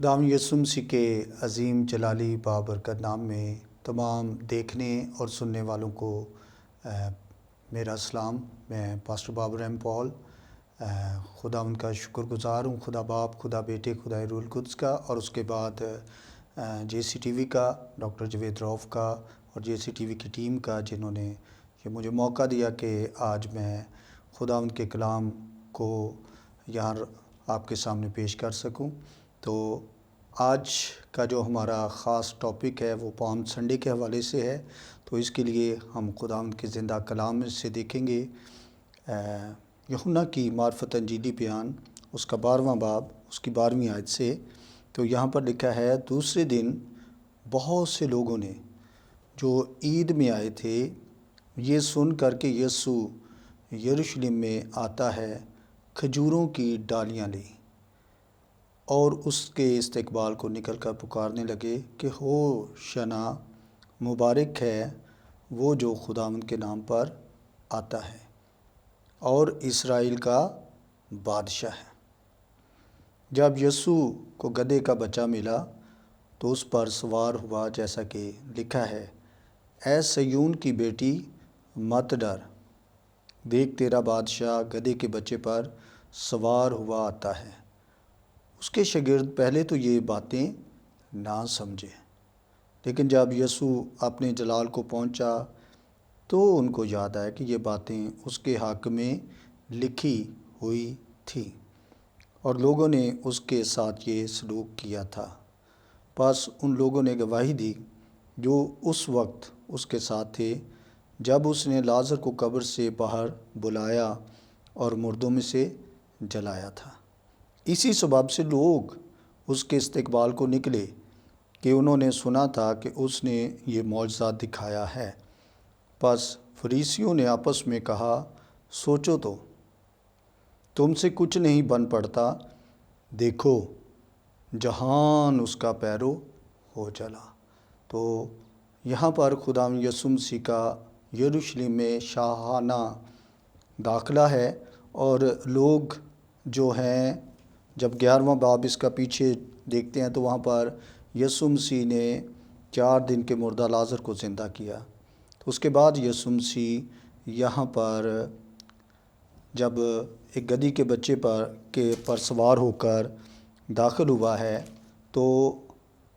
خداوند یسوع مسیح کے عظیم جلالی بابرکت نام میں تمام دیکھنے اور سننے والوں کو میرا سلام۔ میں پاسٹر بابر ایم پال خداوند کا شکر گزار ہوں، خدا باپ، خدا بیٹے، خدا روح القدس کا، اور اس کے بعد جے سی ٹی وی کا، ڈاکٹر جاوید روف کا، اور جے سی ٹی وی کی ٹیم کا، جنہوں نے یہ مجھے موقع دیا کہ آج میں خداوند کے کلام کو یہاں آپ کے سامنے پیش کر سکوں۔ تو آج کا جو ہمارا خاص ٹاپک ہے وہ پام سنڈے کے حوالے سے ہے، تو اس کے لیے ہم خداوند کے زندہ کلام سے دیکھیں گے یوحنا کی معرفت انجیلی بیان، اس کا 12واں باب، اس کی 12ویں آیت سے۔ تو یہاں پر لکھا ہے، دوسرے دن بہت سے لوگوں نے جو عید میں آئے تھے یہ سن کر کے یسوع یروشلم میں آتا ہے، کھجوروں کی ڈالیاں لیں اور اس کے استقبال کو نکل کر پکارنے لگے کہ ہوشنا، مبارک ہے وہ جو خداوند کے نام پر آتا ہے اور اسرائیل کا بادشاہ ہے۔ جب یسوع کو گدھے کا بچہ ملا تو اس پر سوار ہوا، جیسا کہ لکھا ہے، اے سیون کی بیٹی مت ڈر، دیکھ تیرا بادشاہ گدھے کے بچے پر سوار ہوا آتا ہے۔ اس کے شاگرد پہلے تو یہ باتیں نہ سمجھے، لیکن جب یسوع اپنے جلال کو پہنچا تو ان کو یاد آیا کہ یہ باتیں اس کے حق میں لکھی ہوئی تھیں اور لوگوں نے اس کے ساتھ یہ سلوک کیا تھا۔ پس ان لوگوں نے گواہی دی جو اس وقت اس کے ساتھ تھے، جب اس نے لازر کو قبر سے باہر بلایا اور مردوں میں سے جلایا تھا۔ اسی سبب سے لوگ اس کے استقبال کو نکلے کہ انہوں نے سنا تھا کہ اس نے یہ معجزہ دکھایا ہے۔ پس فریسیوں نے آپس میں کہا، سوچو تو، تم سے کچھ نہیں بن پڑتا، دیکھو جہان اس کا پیرو ہو چلا۔ تو یہاں پر خداوند یسوع مسیح کا یروشلم میں شاہانہ داخلہ ہے، اور لوگ جو ہیں، جب 11واں باب اس کا پیچھے دیکھتے ہیں تو وہاں پر یسوع مسیح نے 4 دن کے مردہ لازر کو زندہ کیا۔ تو اس کے بعد یسوع مسیح یہاں پر جب ایک گدھی کے بچے پر سوار ہو کر داخل ہوا ہے تو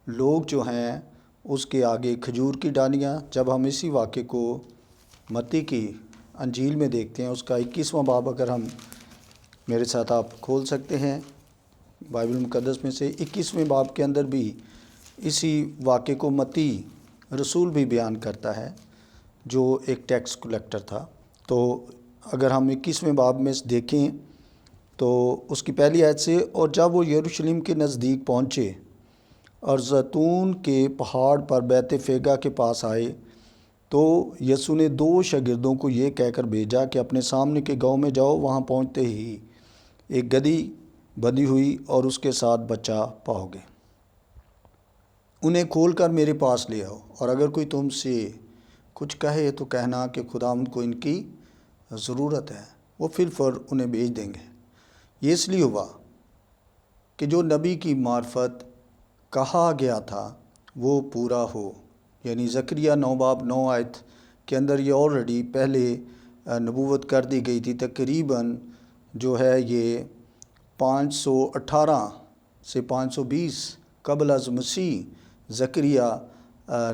لوگ جو ہیں اس کے آگے کھجور کی ڈالیاں، جب ہم اسی واقعے کو متی کی انجیل میں دیکھتے ہیں، اس کا 21واں باب اگر ہم میرے ساتھ آپ کھول سکتے ہیں بائبل مقدس میں سے، 21ویں باب کے اندر بھی اسی واقعے کو متی رسول بھی بیان کرتا ہے، جو ایک ٹیکس کلیکٹر تھا۔ تو اگر ہم 21ویں باب میں دیکھیں تو اس کی پہلی آیت سے، اور جب وہ یروشلم کے نزدیک پہنچے اور زیتون کے پہاڑ پر بیت فیگا کے پاس آئے تو یسوع نے 2 شاگردوں کو یہ کہہ کر بھیجا کہ اپنے سامنے کے گاؤں میں جاؤ، وہاں پہنچتے ہی ایک گدھی بندھی ہوئی اور اس کے ساتھ بچہ پاؤ گے، انہیں کھول کر میرے پاس لے آؤ، اور اگر کوئی تم سے کچھ کہے تو کہنا کہ خداوند کو ان کی ضرورت ہے، وہ فر انہیں بھیج دیں گے۔ یہ اس لیے ہوا کہ جو نبی کی معرفت کہا گیا تھا وہ پورا ہو، یعنی زکریا 9 باب 9 آیت کے اندر یہ آلریڈی پہلے نبوت کر دی گئی تھی۔ تقریباً جو ہے یہ 518 سے 520 قبل از مسیح زکریا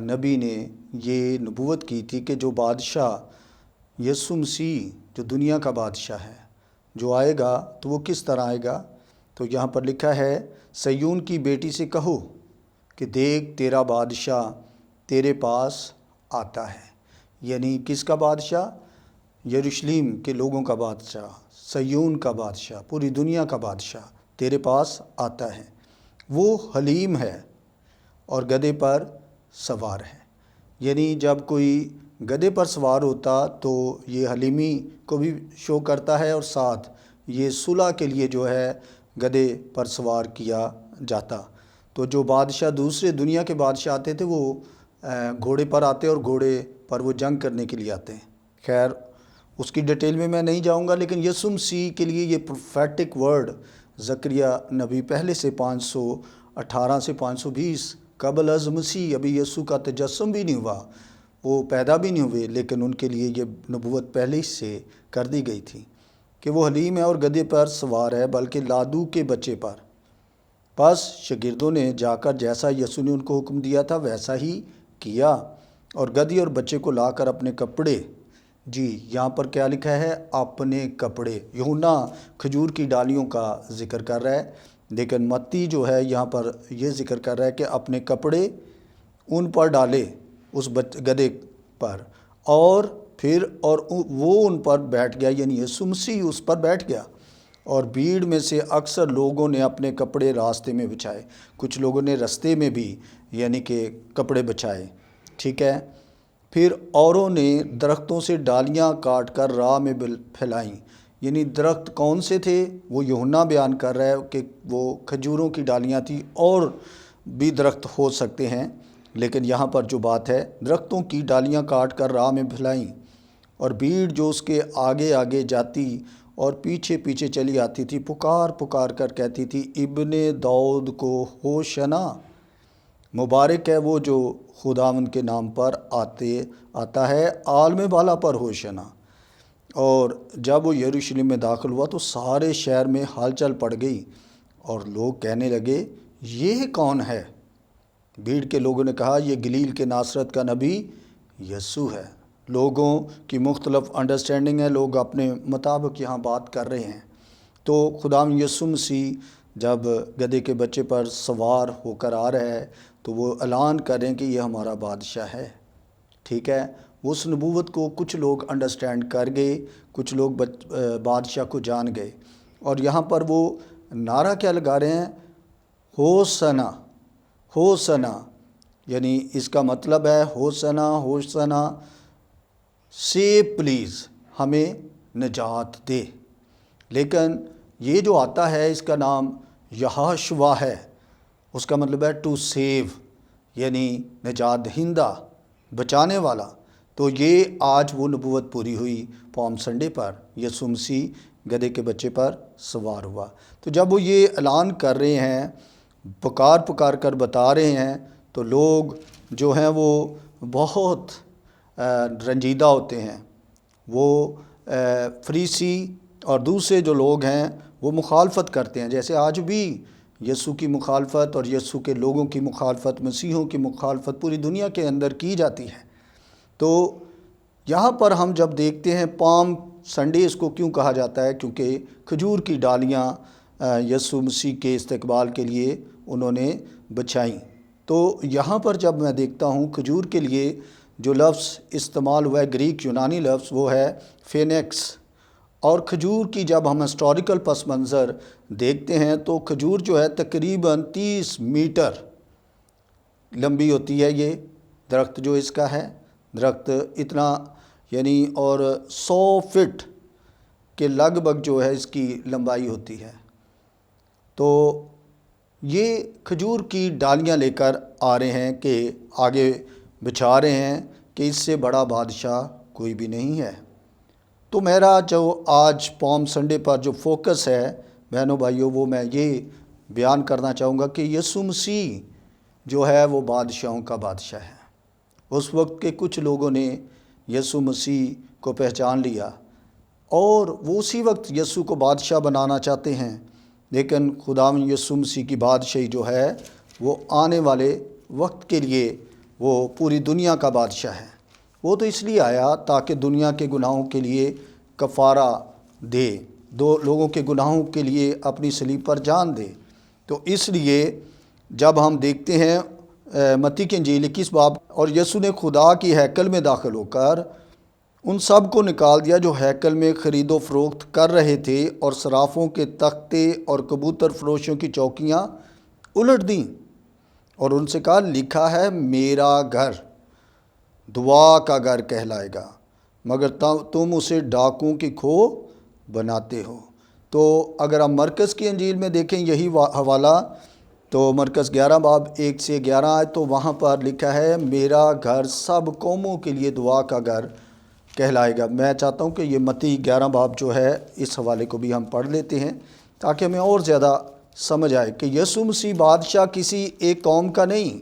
نبی نے یہ نبوت کی تھی کہ جو بادشاہ یسوع مسیح، جو دنیا کا بادشاہ ہے، جو آئے گا تو وہ کس طرح آئے گا۔ تو یہاں پر لکھا ہے، سیون کی بیٹی سے کہو کہ دیکھ تیرا بادشاہ تیرے پاس آتا ہے، یعنی کس کا بادشاہ؟ یروشلم کے لوگوں کا بادشاہ، سیون کا بادشاہ، پوری دنیا کا بادشاہ تیرے پاس آتا ہے۔ وہ حلیم ہے اور گدھے پر سوار ہے، یعنی جب کوئی گدھے پر سوار ہوتا تو یہ حلیمی کو بھی شو کرتا ہے، اور ساتھ یہ صلح کے لیے جو ہے گدھے پر سوار کیا جاتا۔ تو جو بادشاہ دوسرے دنیا کے بادشاہ آتے تھے وہ گھوڑے پر آتے، اور گھوڑے پر وہ جنگ کرنے کے لیے آتے ہیں۔ خیر اس کی ڈیٹیل میں نہیں جاؤں گا، لیکن یسوع مسیح کے لیے یہ پروفیٹک ورڈ زکریا نبی پہلے سے 18 سے 520 قبل از مسیح، ابھی یسوع کا تجسم بھی نہیں ہوا، وہ پیدا بھی نہیں ہوئے، لیکن ان کے لیے یہ نبوت پہلے سے کر دی گئی تھی کہ وہ حلیم ہے اور گدھے پر سوار ہے، بلکہ لادو کے بچے پر۔ بس شاگردوں نے جا کر جیسا یسوع نے ان کو حکم دیا تھا ویسا ہی کیا، اور گدھے اور بچے کو لا کر اپنے کپڑے، جی یہاں پر کیا لکھا ہے؟ اپنے کپڑے۔ یوحنا کھجور کی ڈالیوں کا ذکر کر رہا ہے، لیکن متی جو ہے یہاں پر یہ ذکر کر رہا ہے کہ اپنے کپڑے ان پر ڈالے، اس گدھے پر، اور پھر وہ ان پر بیٹھ گیا، یعنی یسوع مسیح اس پر بیٹھ گیا، اور بھیڑ میں سے اکثر لوگوں نے اپنے کپڑے راستے میں بچھائے۔ کچھ لوگوں نے راستے میں بھی یعنی کہ کپڑے بچھائے، ٹھیک ہے۔ پھر اوروں نے درختوں سے ڈالیاں کاٹ کر راہ میں پھیلائیں، یعنی درخت کون سے تھے؟ وہ یوحنا بیان کر رہا ہے کہ وہ کھجوروں کی ڈالیاں تھیں، اور بھی درخت ہو سکتے ہیں، لیکن یہاں پر جو بات ہے درختوں کی ڈالیاں کاٹ کر راہ میں پھیلائیں، اور بھیڑ جو اس کے آگے آگے جاتی اور پیچھے پیچھے چلی آتی تھی پکار پکار کر کہتی تھی، ابن داؤد کو ہوشنا، مبارک ہے وہ جو خداوند کے نام پر آتا ہے، عالم بالا پر ہوشنا۔ اور جب وہ یروشلم میں داخل ہوا تو سارے شہر میں ہلچل پڑ گئی، اور لوگ کہنے لگے یہ کون ہے؟ بھیڑ کے لوگوں نے کہا یہ گلیل کے ناصرت کا نبی یسوع ہے۔ لوگوں کی مختلف انڈرسٹینڈنگ ہے، لوگ اپنے مطابق یہاں بات کر رہے ہیں۔ تو خداوند یسوع مسیح جب گدھے کے بچے پر سوار ہو کر آ رہا ہے تو وہ اعلان کر رہے ہیں کہ یہ ہمارا بادشاہ ہے، ٹھیک ہے۔ اس نبوت کو کچھ لوگ انڈرسٹینڈ کر گئے، کچھ لوگ بادشاہ کو جان گئے، اور یہاں پر وہ نعرہ کیا لگا رہے ہیں؟ ہوسنا، ہوسنا، یعنی اس کا مطلب ہے ہوسنا، ہوسنا، سیو پلیز، ہمیں نجات دے۔ لیکن یہ جو آتا ہے اس کا نام یہاشوا ہے، اس کا مطلب ہے ٹو سیو، یعنی نجات دہندہ، بچانے والا۔ تو یہ آج وہ نبوت پوری ہوئی پالم سنڈے پر، یسوع مسیح گدھے کے بچے پر سوار ہوا۔ تو جب وہ یہ اعلان کر رہے ہیں، پکار پکار کر بتا رہے ہیں، تو لوگ جو ہیں وہ بہت رنجیدہ ہوتے ہیں۔ وہ فریسی اور دوسرے جو لوگ ہیں وہ مخالفت کرتے ہیں، جیسے آج بھی یسوع کی مخالفت اور یسوع کے لوگوں کی مخالفت، مسیحوں کی مخالفت پوری دنیا کے اندر کی جاتی ہے۔ تو یہاں پر ہم جب دیکھتے ہیں پالم سنڈے اس کو کیوں کہا جاتا ہے؟ کیونکہ کھجور کی ڈالیاں یسوع مسیح کے استقبال کے لیے انہوں نے بچھائیں۔ تو یہاں پر جب میں دیکھتا ہوں کھجور کے لیے جو لفظ استعمال ہوا ہے، گریک یونانی لفظ، وہ ہے فینکس۔ اور کھجور کی جب ہم ہسٹوریکل پس منظر دیکھتے ہیں تو کھجور جو ہے تقریباً 30 میٹر لمبی ہوتی ہے۔ یہ درخت جو اس کا ہے، درخت اتنا یعنی اور 100 فٹ کے لگ بھگ جو ہے اس کی لمبائی ہوتی ہے۔ تو یہ کھجور کی ڈالیاں لے کر آ رہے ہیں کہ آگے بچھا رہے ہیں کہ اس سے بڑا بادشاہ کوئی بھی نہیں ہے۔ تو میرا جو آج پالم سنڈے پر جو فوکس ہے بہنوں بھائیوں، وہ میں یہ بیان کرنا چاہوں گا کہ یسوع مسیح جو ہے وہ بادشاہوں کا بادشاہ ہے۔ اس وقت کے کچھ لوگوں نے یسوع مسیح کو پہچان لیا، اور وہ اسی وقت یسوع کو بادشاہ بنانا چاہتے ہیں، لیکن خداوند یسوع مسیح کی بادشاہی جو ہے وہ آنے والے وقت کے لیے وہ پوری دنیا کا بادشاہ ہے۔ وہ تو اس لیے آیا تاکہ دنیا کے گناہوں کے لیے کفارہ دے، لوگوں کے گناہوں کے لیے اپنی صلیب پر جان دے۔ تو اس لیے جب ہم دیکھتے ہیں متی کی انجیل 21 باب، اور یسوع نے خدا کی ہیکل میں داخل ہو کر ان سب کو نکال دیا جو ہیکل میں خرید و فروخت کر رہے تھے، اور صرافوں کے تختے اور کبوتر فروشوں کی چوکیاں الٹ دیں، اور ان سے کہا لکھا ہے میرا گھر دعا کا گھر کہلائے گا، مگر تم اسے ڈاکوں کی کھو بناتے ہو۔ تو اگر ہم مرکز کی انجیل میں دیکھیں یہی حوالہ، تو مرکز 11 باب 1 سے 11 آئے، تو وہاں پر لکھا ہے میرا گھر سب قوموں کے لیے دعا کا گھر کہلائے گا۔ میں چاہتا ہوں کہ یہ متی 11 باب جو ہے اس حوالے کو بھی ہم پڑھ لیتے ہیں تاکہ ہمیں اور زیادہ سمجھ آئے کہ یسوع مسیح بادشاہ کسی ایک قوم کا نہیں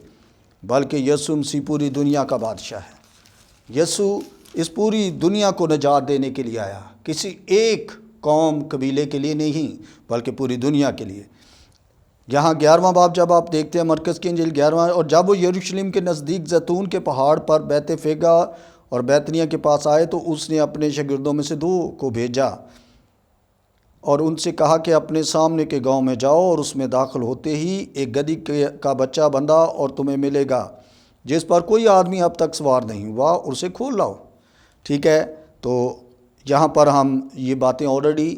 بلکہ یسوع مسیح پوری دنیا کا بادشاہ ہے۔ یسوع اس پوری دنیا کو نجات دینے کے لیے آیا، کسی ایک قوم قبیلے کے لیے نہیں بلکہ پوری دنیا کے لیے۔ یہاں 11واں باب جب آپ دیکھتے ہیں مرکز کی انجیل 11واں، اور جب وہ یروشلم کے نزدیک زیتون کے پہاڑ پر بیت فیگا اور بیتنیہ کے پاس آئے تو اس نے اپنے شاگردوں میں سے 2 کو بھیجا اور ان سے کہا کہ اپنے سامنے کے گاؤں میں جاؤ اور اس میں داخل ہوتے ہی ایک گدھی کا بچہ بندھا اور تمہیں ملے گا جس پر کوئی آدمی اب تک سوار نہیں ہوا، اور اسے کھول لاؤ۔ ٹھیک ہے، تو یہاں پر ہم یہ باتیں آلریڈی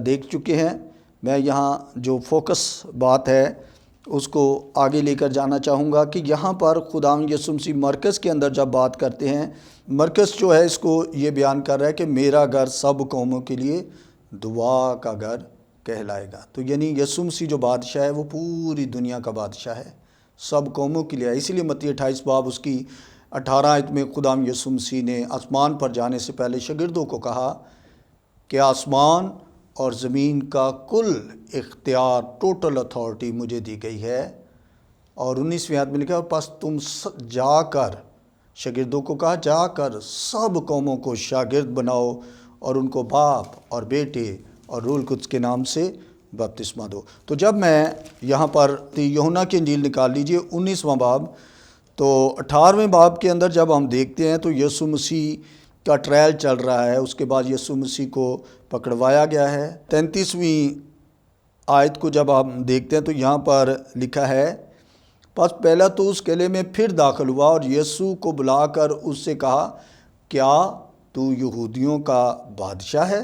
دیکھ چکے ہیں۔ میں یہاں جو فوکس بات ہے اس کو آگے لے کر جانا چاہوں گا کہ یہاں پر خداوند یسوع مسیح مرکز کے اندر جب بات کرتے ہیں، مرکز جو ہے اس کو یہ بیان کر رہا ہے کہ میرا گھر سب قوموں کے لیے دعا کا گھر کہلائے گا۔ تو یعنی یسوع مسیح جو بادشاہ ہے وہ پوری دنیا کا بادشاہ ہے، سب قوموں کے لیے۔ اسی لیے متی 28 باب اس کی 18 آیت میں خداوند یسوع مسیح نے آسمان پر جانے سے پہلے شاگردوں کو کہا کہ آسمان اور زمین کا کل اختیار، ٹوٹل اتھارٹی مجھے دی گئی ہے۔ اور 19ویں آیت میں لکھا، پس تم جا کر، شاگردوں کو کہا جا کر سب قوموں کو شاگرد بناؤ اور ان کو باپ اور بیٹے اور روح القدس کے نام سے بپتسمہ دو۔ تو جب میں یہاں پر یوحنا کی انجیل نکال لیجئے 19واں باب، تو 18ویں باب کے اندر جب ہم دیکھتے ہیں تو یسوع مسیح کا ٹرائل چل رہا ہے۔ اس کے بعد یسوع مسیح کو پکڑوایا گیا ہے۔ 33ویں آیت کو جب ہم دیکھتے ہیں تو یہاں پر لکھا ہے، پس پہلا تو اس قلعے میں پھر داخل ہوا اور یسوع کو بلا کر اس سے کہا، کیا تو یہودیوں کا بادشاہ ہے؟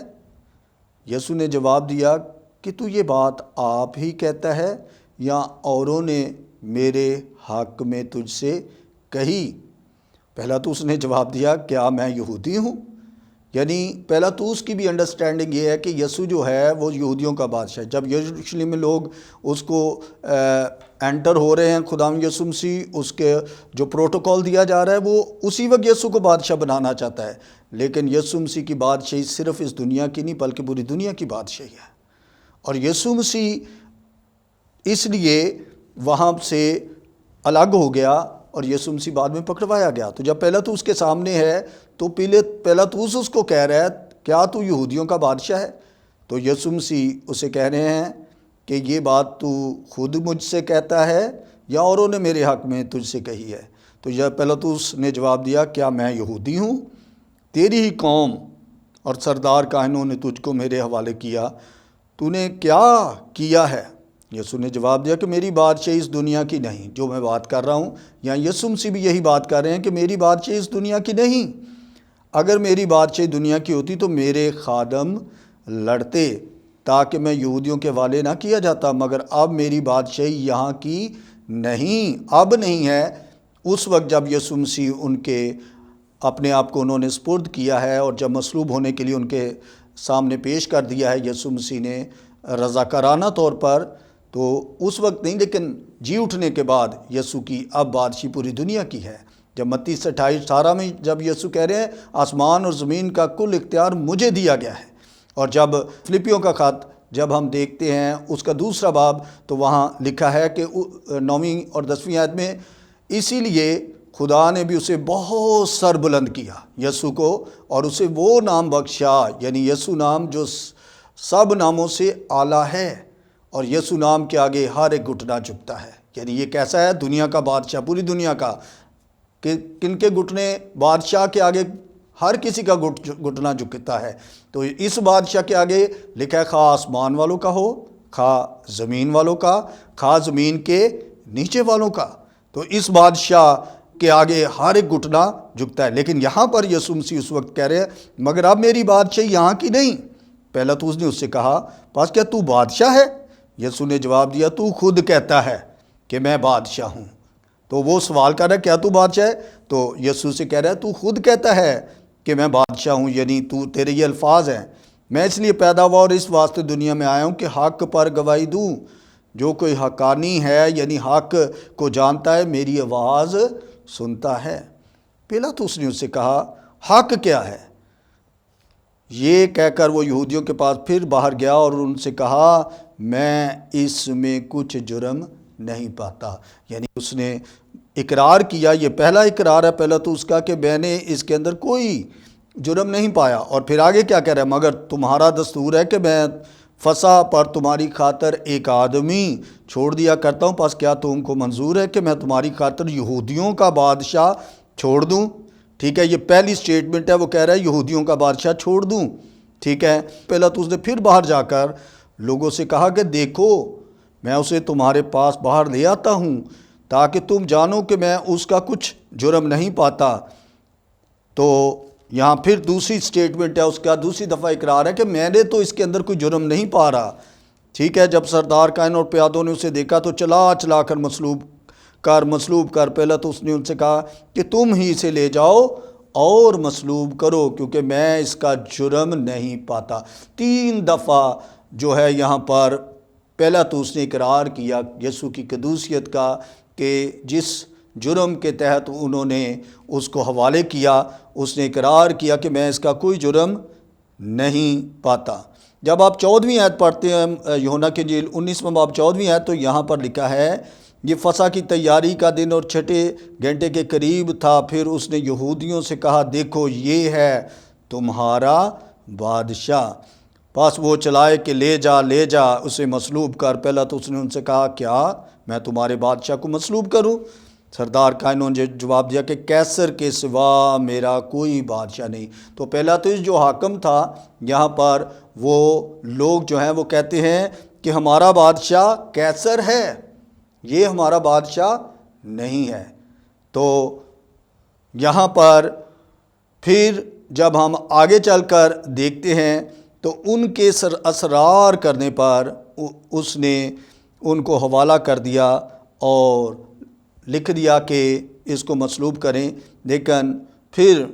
یسوع نے جواب دیا کہ تو یہ بات آپ ہی کہتا ہے یا اوروں نے میرے حق میں تجھ سے کہی؟ پہلا تو اس نے جواب دیا، کیا میں یہودی ہوں؟ یعنی پہلا تو اس کی بھی انڈرسٹینڈنگ یہ ہے کہ یسوع جو ہے وہ یہودیوں کا بادشاہ ہے۔ جب یروشلم میں لوگ اس کو انٹر ہو رہے ہیں، خداوند یسوع مسیح اس کے جو پروٹوکول دیا جا رہا ہے وہ اسی وقت یسوع کو بادشاہ بنانا چاہتا ہے، لیکن یسوع مسیح کی بادشاہی صرف اس دنیا کی نہیں بلکہ پوری دنیا کی بادشاہی ہے۔ اور یسوع مسیح اس لیے وہاں سے الگ ہو گیا اور یسوع مسیح بعد میں پکڑوایا گیا۔ تو جب پہلا تو اس کے سامنے ہے تو پہلا تو اس کو کہہ رہا ہے، کیا تو یہودیوں کا بادشاہ ہے؟ تو یسوع مسیح اسے کہہ رہے ہیں کہ یہ بات تو خود مجھ سے کہتا ہے یا اوروں نے میرے حق میں تجھ سے کہی ہے؟ تو پہلا تو اس نے جواب دیا، کیا میں یہودی ہوں؟ تیری ہی قوم اور سردار کاہنوں نے تجھ کو میرے حوالے کیا، تو نے کیا کیا ہے؟ یسوع نے جواب دیا کہ میری بادشاہی اس دنیا کی نہیں جو میں بات کر رہا ہوں۔ یہاں یسوع مسیح بھی یہی بات کر رہے ہیں کہ میری بادشاہی اس دنیا کی نہیں۔ اگر میری بادشاہی دنیا کی ہوتی تو میرے خادم لڑتے تاکہ میں یہودیوں کے حوالے نہ کیا جاتا، مگر اب میری بادشاہی یہاں کی نہیں، اب نہیں ہے۔ اس وقت جب یسوع مسیح ان کے اپنے آپ کو انہوں نے سپرد کیا ہے اور جب مصلوب ہونے کے لیے ان کے سامنے پیش کر دیا ہے یسوع مسیح نے رضاکارانہ طور پر، تو اس وقت نہیں، لیکن جی اٹھنے کے بعد یسوع کی اب بادشاہی پوری دنیا کی ہے۔ جب متی 28:18 میں جب یسوع کہہ رہے ہیں آسمان اور زمین کا کل اختیار مجھے دیا گیا ہے، اور جب فلپیوں کا خط جب ہم دیکھتے ہیں اس کا 2 باب تو وہاں لکھا ہے کہ 9ویں اور 10ویں آیت میں، اسی لیے خدا نے بھی اسے بہت سر بلند کیا یسوع کو، اور اسے وہ نام بخشا، یعنی یسوع نام جو سب ناموں سے اعلیٰ ہے، اور یسوع نام کے آگے ہر ایک گھٹنا جھکتا ہے۔ یعنی یہ کیسا ہے؟ دنیا کا بادشاہ، پوری دنیا کا، کہ کن کے گھٹنے؟ بادشاہ کے آگے ہر کسی کا گھٹنا جھکتا ہے۔ تو اس بادشاہ کے آگے لکھا ہے خواہ آسمان والوں کا ہو، خواہ زمین والوں کا، خواہ زمین کے نیچے والوں کا، تو اس بادشاہ کے آگے ہر ایک گھٹنا جھکتا ہے۔ لیکن یہاں پر یسوع مسیح اس وقت کہہ رہے ہیں مگر اب میری بادشاہی یہاں کی نہیں۔ پہلا تو اس نے اس سے کہا، پس کیا تو بادشاہ ہے؟ یسوع نے جواب دیا، تو خود کہتا ہے کہ میں بادشاہ ہوں۔ تو وہ سوال کر رہا ہے کیا تو بادشاہ ہے؟ تو یسوع سے کہہ رہا ہے تو خود کہتا ہے کہ میں بادشاہ ہوں، یعنی تیرے یہ الفاظ ہیں، میں اس لیے پیدا ہوا اور اس واسطے دنیا میں آیا ہوں کہ حق پر گواہی دوں۔ جو کوئی حقانی ہے یعنی حق کو جانتا ہے میری آواز سنتا ہے۔ پہلا تو اس نے اس سے کہا حق کیا ہے؟ یہ کہہ کر وہ یہودیوں کے پاس پھر باہر گیا اور ان سے کہا میں اس میں کچھ جرم نہیں پاتا. یعنی اس نے اقرار کیا، یہ پہلا اقرار ہے پہلا تو اس کا کہ میں نے اس کے اندر کوئی جرم نہیں پایا. اور پھر آگے کیا کہہ رہا ہے، مگر تمہارا دستور ہے کہ میں فسح پر تمہاری خاطر ایک آدمی چھوڑ دیا کرتا ہوں، پس کیا تم کو منظور ہے کہ میں تمہاری خاطر یہودیوں کا بادشاہ چھوڑ دوں؟ ٹھیک ہے، یہ پہلی سٹیٹمنٹ ہے، وہ کہہ رہا ہے یہودیوں کا بادشاہ چھوڑ دوں. ٹھیک ہے، پہلا تو اس نے پھر باہر جا کر لوگوں سے کہا کہ دیکھو میں اسے تمہارے پاس باہر لے آتا ہوں تاکہ تم جانو کہ میں اس کا کچھ جرم نہیں پاتا. تو یہاں پھر دوسری سٹیٹمنٹ ہے اس کا، دوسری دفعہ اقرار ہے کہ میں نے تو اس کے اندر کوئی جرم نہیں پا رہا. ٹھیک ہے، جب سردار کائن اور پیادوں نے اسے دیکھا تو چلا کر مصلوب کر. پہلا تو اس نے ان سے کہا کہ تم ہی اسے لے جاؤ اور مصلوب کرو کیونکہ میں اس کا جرم نہیں پاتا. 3 دفعہ جو ہے یہاں پر پہلا تو اس نے اقرار کیا یسوع کی قدوسیت کا کہ جس جرم کے تحت انہوں نے اس کو حوالے کیا، اس نے اقرار کیا کہ میں اس کا کوئی جرم نہیں پاتا. جب آپ 14ویں آیت پڑھتے ہیں یوحنا کی انجیل 19واں باب 14ویں آیت، تو یہاں پر لکھا ہے یہ فسح کی تیاری کا دن اور 6 گھنٹے کے قریب تھا. پھر اس نے یہودیوں سے کہا دیکھو یہ ہے تمہارا بادشاہ. پس وہ چلائے کہ لے جا اسے مصلوب کر. پہلا تو اس نے ان سے کہا کیا میں تمہارے بادشاہ کو مصلوب کروں؟ سردار کائنوں نے جواب دیا کہ کیسر کے سوا میرا کوئی بادشاہ نہیں. تو پہلا تو جو حاکم تھا یہاں پر وہ لوگ جو ہیں وہ کہتے ہیں کہ ہمارا بادشاہ کیسر ہے، یہ ہمارا بادشاہ نہیں ہے. تو یہاں پر پھر جب ہم آگے چل کر دیکھتے ہیں تو ان کے اصرار کرنے پر اس نے ان کو حوالہ کر دیا اور لکھ دیا کہ اس کو مصلوب کریں. لیکن پھر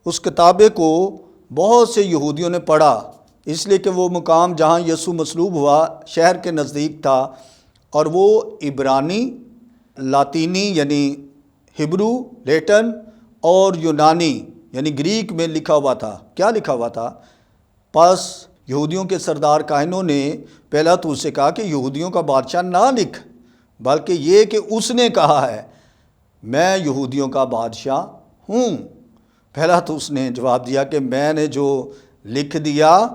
اس کتابے کو بہت سے یہودیوں نے پڑھا، اس لیے کہ وہ مقام جہاں یسوع مصلوب ہوا شہر کے نزدیک تھا، اور وہ عبرانی، لاطینی یعنی ہبرو، لیٹن اور یونانی یعنی گریک میں لکھا ہوا تھا. کیا لکھا ہوا تھا؟ پس یہودیوں کے سردار کاہنوں نے پہلا تو اس سے کہا کہ یہودیوں کا بادشاہ نہ لکھ، بلکہ یہ کہ اس نے کہا ہے میں یہودیوں کا بادشاہ ہوں. پہلا تو اس نے جواب دیا کہ میں نے جو لکھ دیا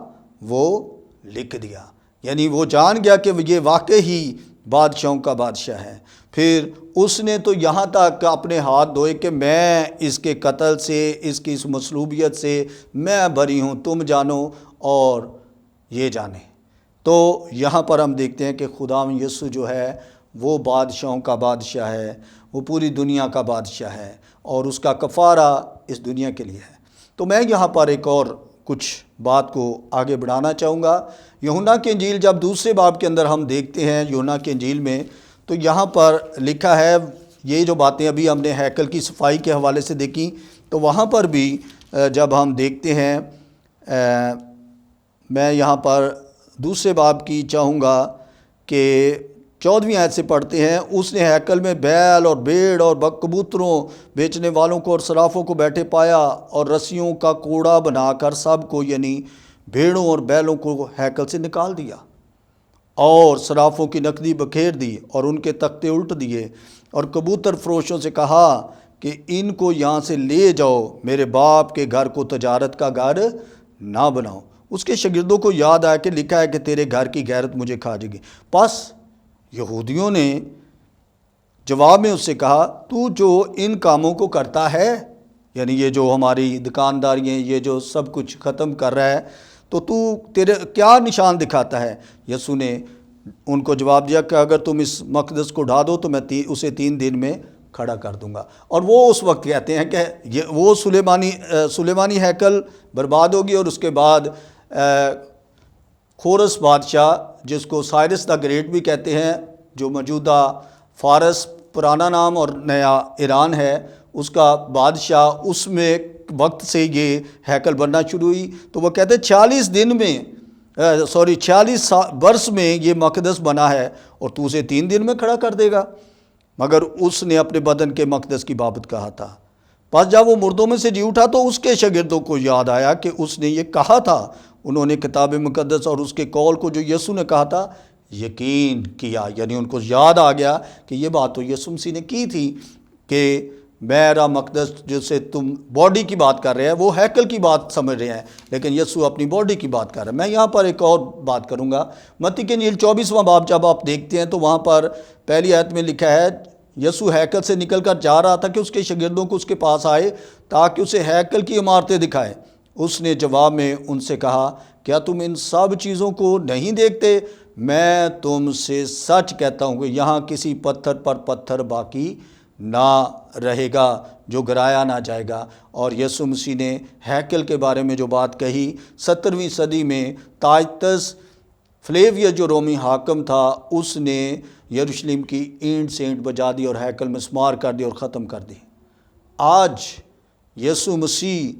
وہ لکھ دیا. یعنی وہ جان گیا کہ یہ واقعی ہی بادشاہوں کا بادشاہ ہے. پھر اس نے تو یہاں تک اپنے ہاتھ دھوئے کہ میں اس کے قتل سے، اس کی اس مصلوبیت سے میں بری ہوں، تم جانو اور یہ جانے. تو یہاں پر ہم دیکھتے ہیں کہ خدا یسوع جو ہے وہ بادشاہوں کا بادشاہ ہے، وہ پوری دنیا کا بادشاہ ہے اور اس کا کفارہ اس دنیا کے لیے ہے. تو میں یہاں پر ایک اور کچھ بات کو آگے بڑھانا چاہوں گا. یوحنا کی انجیل جب دوسرے باب کے اندر ہم دیکھتے ہیں یوحنا کی انجیل میں، تو یہاں پر لکھا ہے یہ جو باتیں ابھی ہم نے ہیکل کی صفائی کے حوالے سے دیکھی، تو وہاں پر بھی جب ہم دیکھتے ہیں، میں یہاں پر دوسرے باب کی چاہوں گا کہ 14ویں آیت سے پڑھتے ہیں. اس نے ہیکل میں بیل اور بھیڑ اور کبوتروں بیچنے والوں کو اور صرافوں کو بیٹھے پایا اور رسیوں کا کوڑا بنا کر سب کو یعنی بھیڑوں اور بیلوں کو ہیکل سے نکال دیا اور صرافوں کی نقدی بکھیر دی اور ان کے تختے الٹ دیے اور کبوتر فروشوں سے کہا کہ ان کو یہاں سے لے جاؤ، میرے باپ کے گھر کو تجارت کا گھر نہ بناؤ. اس کے شاگردوں کو یاد آیا کہ لکھا ہے کہ تیرے گھر کی غیرت مجھے کھا جائے گی. پس یہودیوں نے جواب میں اس سے کہا تو جو ان کاموں کو کرتا ہے، یعنی یہ جو ہماری دکانداریاں، یہ جو سب کچھ ختم کر رہا ہے، تو تیرے کیا نشان دکھاتا ہے؟ یسوع نے ان کو جواب دیا کہ اگر تم اس مقدس کو ڈھا دو تو میں اسے 3 دن میں کھڑا کر دوں گا. اور وہ اس وقت کہتے ہیں کہ وہ سلیمانی ہیکل برباد ہوگی اور اس کے بعد کورس بادشاہ، جس کو سائرس دا گریٹ بھی کہتے ہیں، جو موجودہ فارس پرانا نام اور نیا ایران ہے، اس کا بادشاہ، اس میں وقت سے یہ ہیکل بننا شروع ہوئی. تو وہ کہتے ہیں 46 برس میں یہ مقدس بنا ہے اور تو اسے 3 دن میں کھڑا کر دے گا. مگر اس نے اپنے بدن کے مقدس کی بابت کہا تھا. پس جب وہ مردوں میں سے جی اٹھا تو اس کے شاگردوں کو یاد آیا کہ اس نے یہ کہا تھا۔ انہوں نے کتاب مقدس اور اس کے قول کو جو یسوع نے کہا تھا یقین کیا، یعنی ان کو یاد آ گیا کہ یہ بات تو یسوع مسیح نے کی تھی کہ میرا مقدس جسے تم باڈی کی بات کر رہے ہیں وہ ہیکل کی بات سمجھ رہے ہیں، لیکن یسوع اپنی باڈی کی بات کر رہا ہے۔ میں یہاں پر ایک اور بات کروں گا، متی کی انجیل 24واں باب جب آپ دیکھتے ہیں تو وہاں پر پہلی آیت میں لکھا ہے یسوع ہیکل سے نکل کر جا رہا تھا کہ اس کے شاگردوں کو اس کے پاس آئے تاکہ اسے ہیکل کی عمارتیں دکھائے۔ اس نے جواب میں ان سے کہا کیا تم ان سب چیزوں کو نہیں دیکھتے؟ میں تم سے سچ کہتا ہوں کہ یہاں کسی پتھر پر پتھر باقی نہ رہے گا جو گرایا نہ جائے گا۔ اور یسوع مسیح نے ہیکل کے بارے میں جو بات کہی 17ویں صدی میں تائتس فلیویس جو رومی حاکم تھا اس نے یروشلم کی اینٹ سینٹ بجا دی اور ہیکل مسمار کر دی اور ختم کر دی۔ آج یسوع مسیح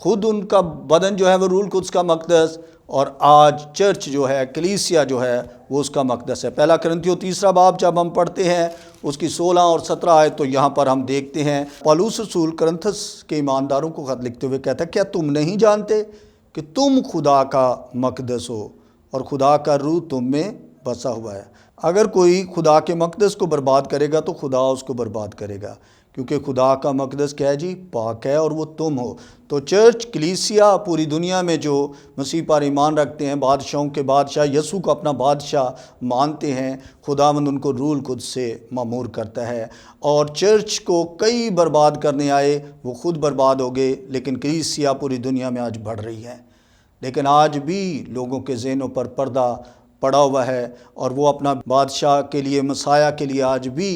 خود ان کا بدن جو ہے وہ روح القدس کا مقدس، اور آج چرچ جو ہے کلیسیا جو ہے وہ اس کا مقدس ہے۔ پہلا کرنتھیوں 3 باب جب ہم پڑھتے ہیں اس کی 16 اور 17 آیت تو یہاں پر ہم دیکھتے ہیں پولس رسول کرنتھس کے ایمانداروں کو خط لکھتے ہوئے کہتا ہے کیا تم نہیں جانتے کہ تم خدا کا مقدس ہو اور خدا کا روح تم میں بسا ہوا ہے۔ اگر کوئی خدا کے مقدس کو برباد کرے گا تو خدا اس کو برباد کرے گا، کیونکہ خدا کا مقدس کیا ہے جی؟ پاک ہے، اور وہ تم ہو۔ تو چرچ کلیسیا پوری دنیا میں جو مسیح پر ایمان رکھتے ہیں، بادشاہوں کے بادشاہ یسوع کو اپنا بادشاہ مانتے ہیں، خداوند ان کو روح القدس سے معمور کرتا ہے۔ اور چرچ کو کئی برباد کرنے آئے، وہ خود برباد ہو گئے، لیکن کلیسیا پوری دنیا میں آج بڑھ رہی ہے۔ لیکن آج بھی لوگوں کے ذہنوں پر پردہ پڑا ہوا ہے، اور وہ اپنا بادشاہ کے لیے مسیح کے لیے آج بھی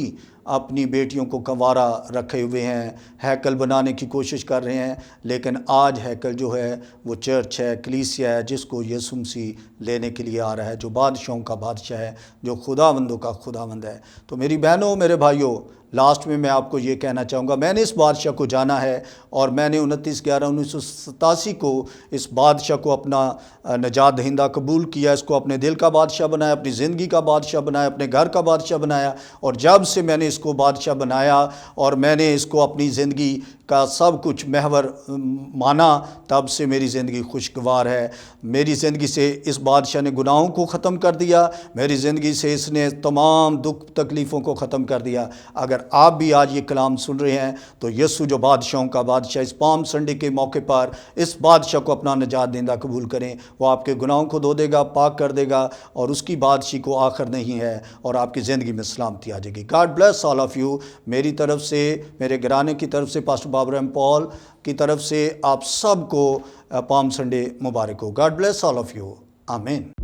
اپنی بیٹیوں کو کنوارا رکھے ہوئے ہیں، ہیکل بنانے کی کوشش کر رہے ہیں۔ لیکن آج ہیکل جو ہے وہ چرچ ہے، کلیسیا ہے، جس کو یسوع مسیح لینے کے لیے آ رہا ہے، جو بادشاہوں کا بادشاہ ہے، جو خداوندوں کا خداوند ہے۔ تو میری بہنوں، میرے بھائیوں، لاسٹ میں آپ کو یہ کہنا چاہوں گا، میں نے اس بادشاہ کو جانا ہے، اور میں نے 29/11/1987 کو اس بادشاہ کو اپنا نجات دہندہ قبول کیا، اس کو اپنے دل کا بادشاہ بنایا، اپنی زندگی کا بادشاہ بنایا، اپنے گھر کا بادشاہ بنایا۔ اور جب سے میں نے اس کو بادشاہ بنایا اور میں نے اس کو اپنی زندگی کا سب کچھ محور مانا، تب سے میری زندگی خوشگوار ہے۔ میری زندگی سے اس بادشاہ نے گناہوں کو ختم کر دیا، میری زندگی سے اس نے تمام دکھ تکلیفوں کو ختم کر دیا۔ اگر آپ بھی آج یہ کلام سن رہے ہیں تو یسوع جو بادشاہوں کا بادشاہ، اس پام سنڈے کے موقع پر اس بادشاہ کو اپنا نجات دہندہ قبول کریں۔ وہ آپ کے گناہوں کو دھو دے گا، پاک کر دے گا، اور اس کی بادشاہی کو آخر نہیں ہے، اور آپ کی زندگی میں سلامتی آ جائے گی۔ God bless all of you. میری طرف سے، میرے گھرانے کی طرف سے، پاسٹر بابر ایم پال کی طرف سے آپ سب کو palm Sunday Mubarak who. God bless all of you. آمین۔